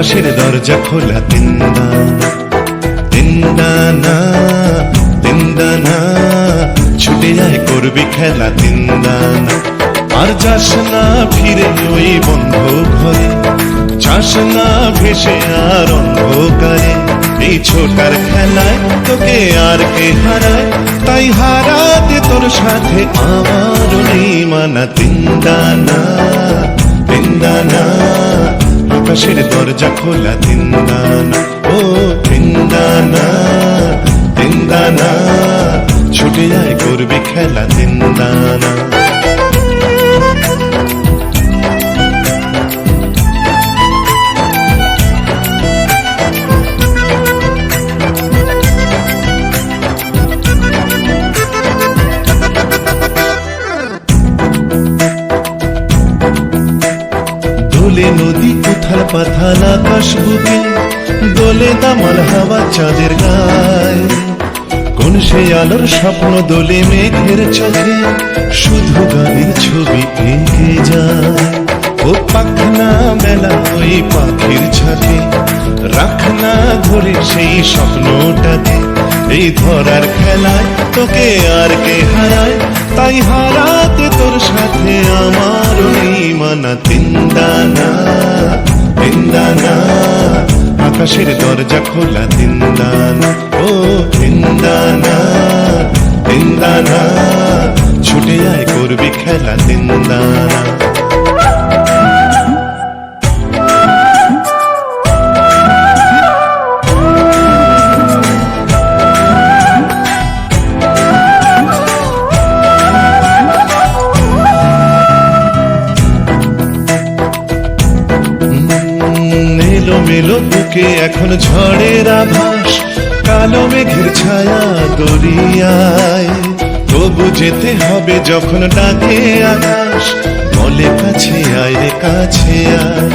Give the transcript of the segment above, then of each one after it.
আকাশের দরজা খোলা তিনদানা তিনদানা তিনদানা ছুটে যায় করবি খেলা তিনদানা আর যাস না ফিরে ওই বন্ধ ঘরে যাস না ভেসে আর অন্ধকারে এই ছোটার খেলায় তোকে আর কে হারায় তাই হারাতে তোর সাথে আমার নেই মানা তিনদানা তিনদানা আকাশের দরজা খোলা তিনদানা ও তিনদানা তিনদানা ছুটে যায় করবি খেলা তিনদানা দোলে নদী উথাল পাথাল আকাশ বুকে দোলে দামাল হাওয়া চাঁদের গায় কোন সে আলোর স্বপ্ন দোলে মেঘের চোখে শুধু গানের ছবি এঁকে যায় ও পাখনা মেলা ওই পাখির ছাকে রাখনা ধরে সেই স্বপ্নটাকে এই ধরার খেলায় তোকে আর কে হারায় তাই হারাতে তোর সাথে আমার নেই মানা তিনদানা তিনদানা আকাশের দরজা খোলা তিনদানা ও তিনদানা তিনদানা ছুটে যায় করবি খেলা তিনদানা মেলো বুকে এখন ঝড়ের আভাস কালো মেঘের ছায়া দরিয়ায় তবু যেতে হবে যখন ডাকে আকাশ বলে কাছে আয় রে কাছে আয়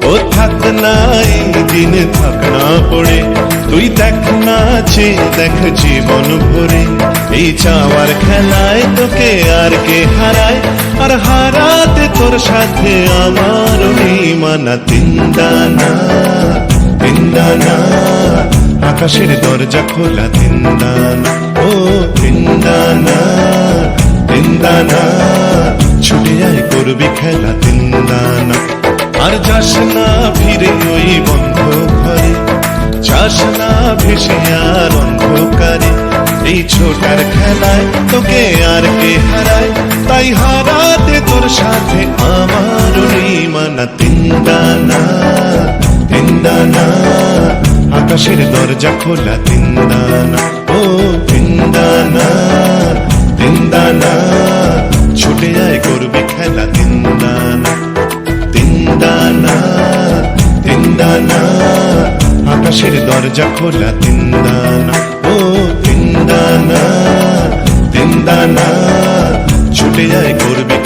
ও থাক না এই দিন থাক না পড়ে তুই দেখ না চেয়ে দেখ জীবন ভরে এই চাওয়ার খেলায় তোকে আর কে হারায় আর হারাতে তোর সাথে আমার নেই মানা তিনদানা তিনদানা আকাশের দরজা খোলা তিনদানা ও তিনদানা তিনদানা ছুটে যায় করবি খেলা তিনদানা আর যাস না ফিরে ওই বন্ধ ঘরে যাস না ভেসে আর অন্ধকারে এই ছোটার খেলায় তোকে আর কে হারায় তাই হারাতে তোর সাথে আমার নেই মানা তিনদানা তিনদানা আকাশের দরজা খোলা তিনদানা ও তিনদানা তিনদানা ছুটে যায় করবি খেলা তিনদানা তিনদানা তিনদানা আকাশের দরজা খোলা তিনদানা ও তিনদানা তিনদানা ছুটে যায় করবি